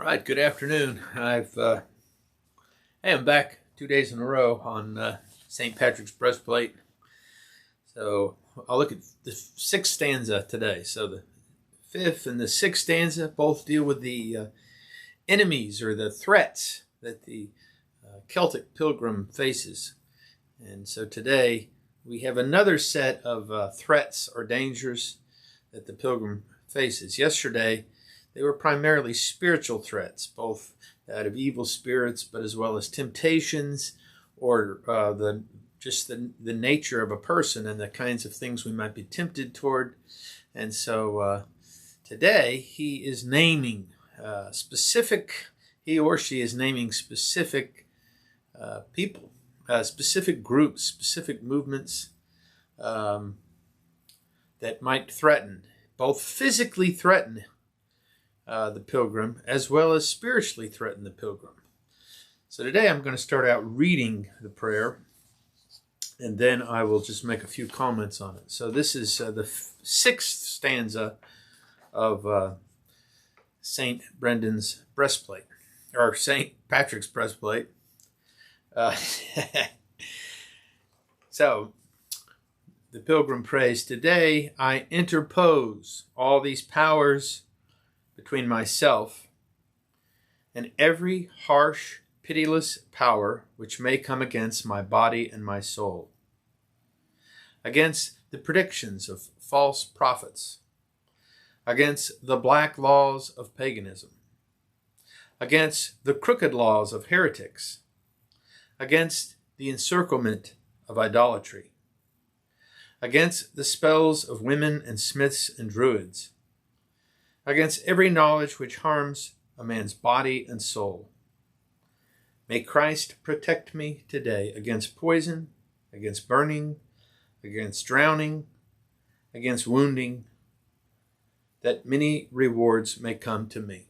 All right, good afternoon. I am back 2 days in a row on St. Patrick's Breastplate. So I'll look at the sixth stanza today. So the fifth and the sixth stanza both deal with the enemies or the threats that the Celtic pilgrim faces. And so today we have another set of threats or dangers that the pilgrim faces. Yesterday they were primarily spiritual threats, both out of evil spirits, but as well as temptations or the nature of a person and the kinds of things we might be tempted toward. And so today he is naming he or she is naming specific people, specific groups, specific movements that might threaten, both physically threaten the pilgrim, as well as spiritually threaten the pilgrim. So today I'm going to start out reading the prayer, and then I will just make a few comments on it. So this is the sixth stanza of St. Brendan's breastplate, or St. Patrick's breastplate. So the pilgrim prays, "Today I interpose all these powers between myself and every harsh, pitiless power which may come against my body and my soul, against the predictions of false prophets, against the black laws of paganism, against the crooked laws of heretics, against the encirclement of idolatry, against the spells of women and smiths and druids, against every knowledge which harms a man's body and soul. May Christ protect me today against poison, against burning, against drowning, against wounding, that many rewards may come to me."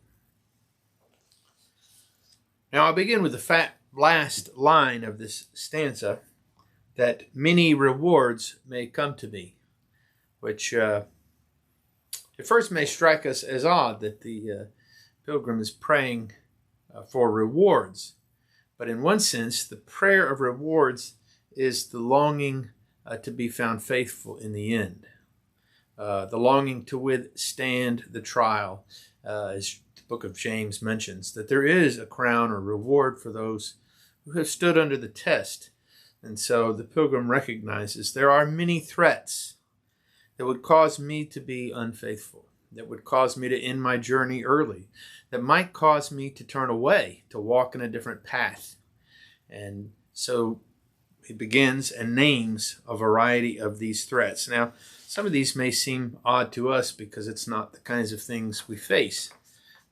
Now I'll begin with the last line of this stanza, that many rewards may come to me, which at first may strike us as odd that the pilgrim is praying for rewards. But in one sense, the prayer of rewards is the longing to be found faithful in the end. The longing to withstand the trial, as the book of James mentions, that there is a crown or reward for those who have stood under the test. And so the pilgrim recognizes there are many threats that would cause me to be unfaithful, that would cause me to end my journey early, that might cause me to turn away, to walk in a different path. And so he begins and names a variety of these threats. Now, some of these may seem odd to us because it's not the kinds of things we face,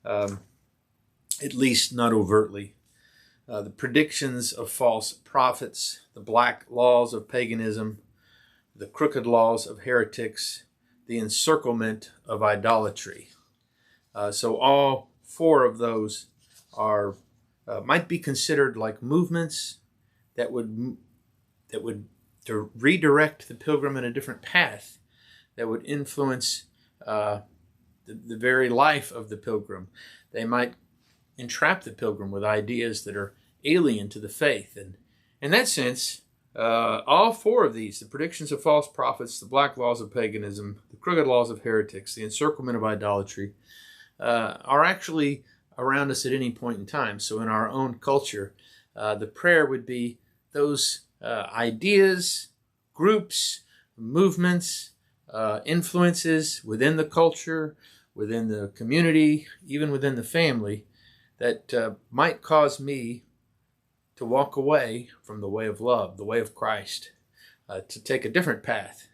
at least not overtly. The predictions of false prophets, the black laws of paganism, the crooked laws of heretics, the encirclement of idolatry. So all four of those are might be considered like movements that would to redirect the pilgrim in a different path, that would influence the very life of the pilgrim. They might entrap the pilgrim with ideas that are alien to the faith. And in that sense, all four of these, the predictions of false prophets, the black laws of paganism, the crooked laws of heretics, the encirclement of idolatry, are actually around us at any point in time. So in our own culture, the prayer would be those ideas, groups, movements, influences within the culture, within the community, even within the family, that might cause me to walk away from the way of love, the way of Christ, to take a different path.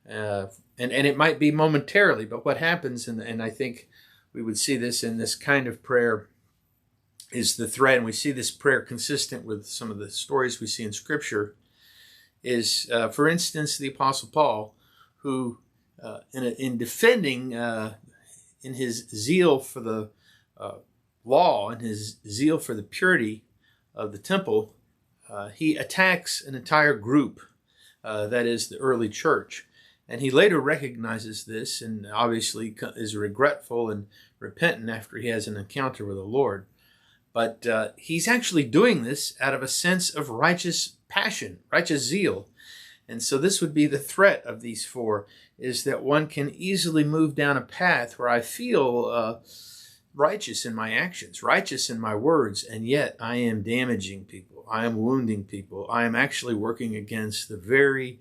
And it might be momentarily, but what happens, and I think we would see this in this kind of prayer, is the threat, and we see this prayer consistent with some of the stories we see in Scripture, is, for instance, the Apostle Paul, who, in defending, in his zeal for the law and his zeal for the purity of the temple, he attacks an entire group, that is the early church. And he later recognizes this and obviously is regretful and repentant after he has an encounter with the Lord. But he's actually doing this out of a sense of righteous passion, righteous zeal. And so this would be the threat of these four, is that one can easily move down a path where I feel righteous in my actions, righteous in my words, and yet I am damaging people. I am wounding people. I am actually working against the very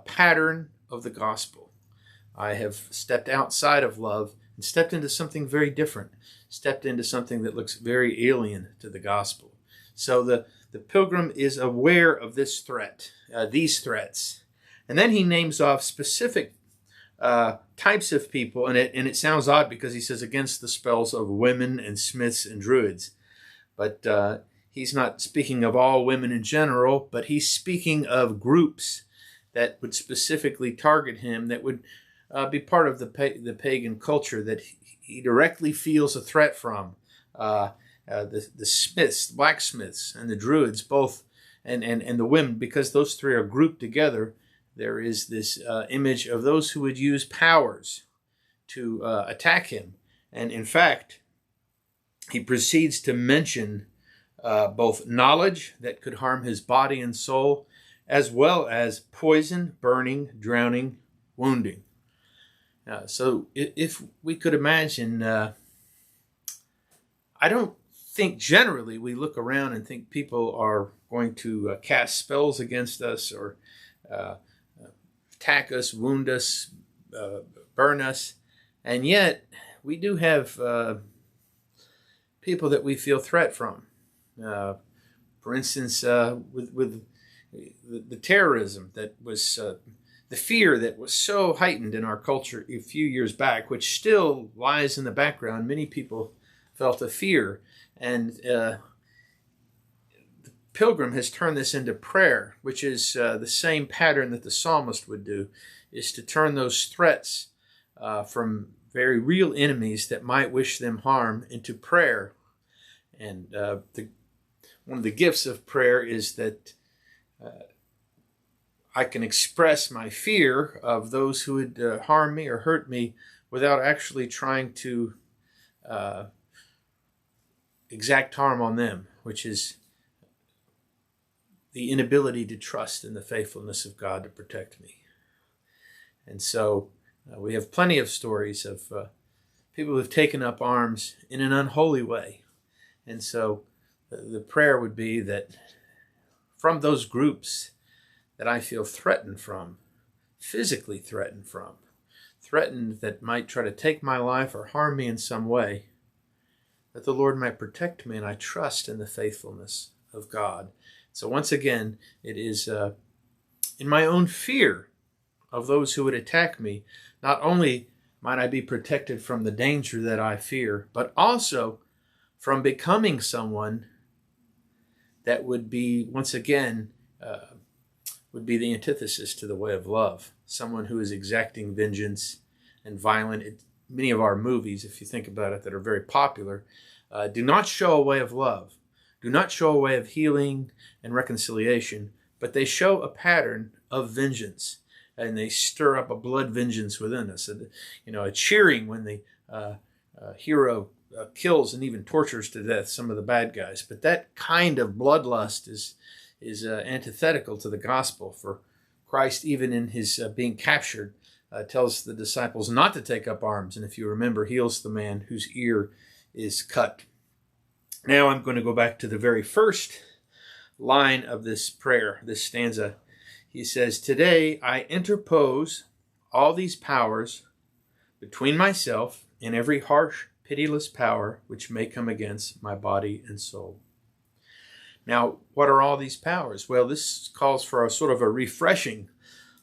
pattern of the gospel. I have stepped outside of love and stepped into something very different, stepped into something that looks very alien to the gospel. So the pilgrim is aware of this threat, these threats. And then he names off specific types of people, and it sounds odd because he says against the spells of women and smiths and druids. But he's not speaking of all women in general, but he's speaking of groups that would specifically target him, that would be part of the pagan culture that he directly feels a threat from. The smiths, the blacksmiths, and the druids, both, and the women, because those three are grouped together, there is this image of those who would use powers to attack him. And in fact, he proceeds to mention both knowledge that could harm his body and soul, as well as poison, burning, drowning, wounding. So if we could imagine, I don't think generally we look around and think people are going to cast spells against us or attack us, wound us, burn us. And yet we do have people that we feel threat from. For instance, with the terrorism that was, the fear that was so heightened in our culture a few years back, which still lies in the background. Many people felt a fear. And the pilgrim has turned this into prayer, which is the same pattern that the psalmist would do, is to turn those threats from very real enemies that might wish them harm into prayer. And one of the gifts of prayer is that I can express my fear of those who would harm me or hurt me without actually trying to exact harm on them, which is the inability to trust in the faithfulness of God to protect me. And so we have plenty of stories of people who have taken up arms in an unholy way. And so the prayer would be that from those groups that I feel threatened from, physically threatened from, threatened that might try to take my life or harm me in some way, that the Lord might protect me, and I trust in the faithfulness of God. So once again, it is in my own fear of those who would attack me, not only might I be protected from the danger that I fear, but also from becoming someone that would be, once again, would be the antithesis to the way of love. Someone who is exacting vengeance and violent. Many of our movies, if you think about it, that are very popular, do not show a way of love, do not show a way of healing and reconciliation, but they show a pattern of vengeance, and they stir up a blood vengeance within us. A cheering when the hero kills and even tortures to death some of the bad guys. But that kind of bloodlust is antithetical to the gospel. For Christ, even in his being captured, tells the disciples not to take up arms, and if you remember, heals the man whose ear is cut. Now I'm going to go back to the very first line of this prayer, this stanza. He says, "Today I interpose all these powers between myself and every harsh, pitiless power which may come against my body and soul." Now, what are all these powers? Well, this calls for a sort of a refreshing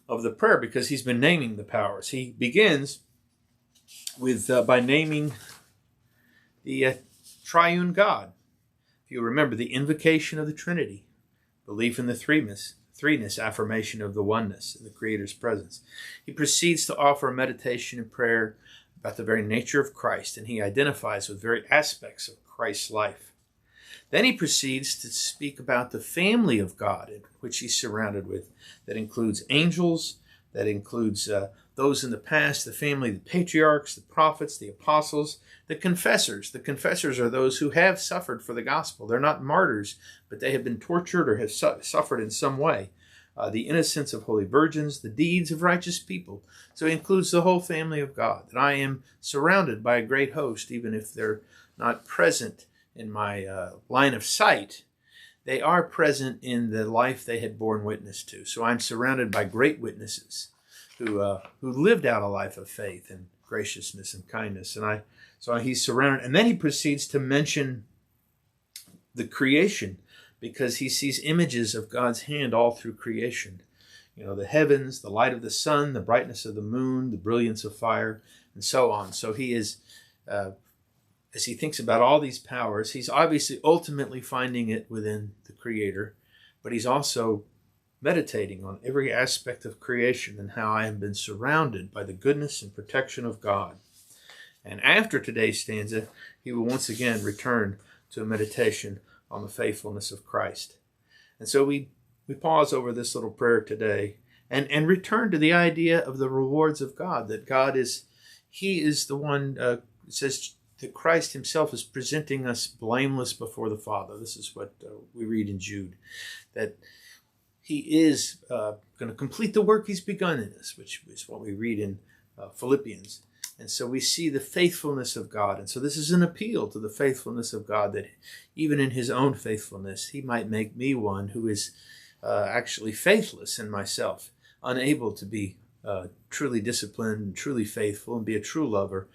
of the prayer, because he's been naming the powers. He begins with by naming the triune God. If you remember, the invocation of the Trinity, belief in the threeness, affirmation of the oneness in the Creator's presence. He proceeds to offer a meditation and prayer about the very nature of Christ, and he identifies with very aspects of Christ's life. Then he proceeds to speak about the family of God in which he's surrounded with, that includes angels, That includes those in the past, the family, the patriarchs, the prophets, the apostles, the confessors. The confessors are those who have suffered for the gospel. They're not martyrs, but they have been tortured or have suffered in some way. The innocence of holy virgins, the deeds of righteous people. So it includes the whole family of God. That I am surrounded by a great host, even if they're not present in my line of sight. They are present in the life they had borne witness to. So I'm surrounded by great witnesses who lived out a life of faith and graciousness and kindness. And so he's surrounded. And then he proceeds to mention the creation, because he sees images of God's hand all through creation. You know, the heavens, the light of the sun, the brightness of the moon, the brilliance of fire, and so on. So he is, as he thinks about all these powers, he's obviously ultimately finding it within the Creator, but he's also meditating on every aspect of creation and how I have been surrounded by the goodness and protection of God. And after today's stanza, he will once again return to a meditation on the faithfulness of Christ. And so we pause over this little prayer today and return to the idea of the rewards of God, that God is, he is the one, it says that Christ himself is presenting us blameless before the Father. This is what we read in Jude, that he is going to complete the work he's begun in us, which is what we read in Philippians. And so we see the faithfulness of God. And so this is an appeal to the faithfulness of God, that even in his own faithfulness, he might make me one who is actually faithless in myself, unable to be truly disciplined and truly faithful and be a true lover,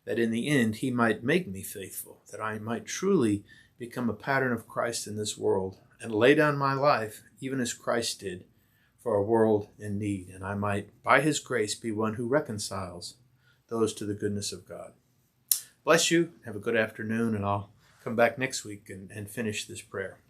that in the end he might make me faithful, that I might truly become a pattern of Christ in this world and lay down my life, even as Christ did, for a world in need. And I might, by his grace, be one who reconciles those to the goodness of God. Bless you. Have a good afternoon, and I'll come back next week and finish this prayer.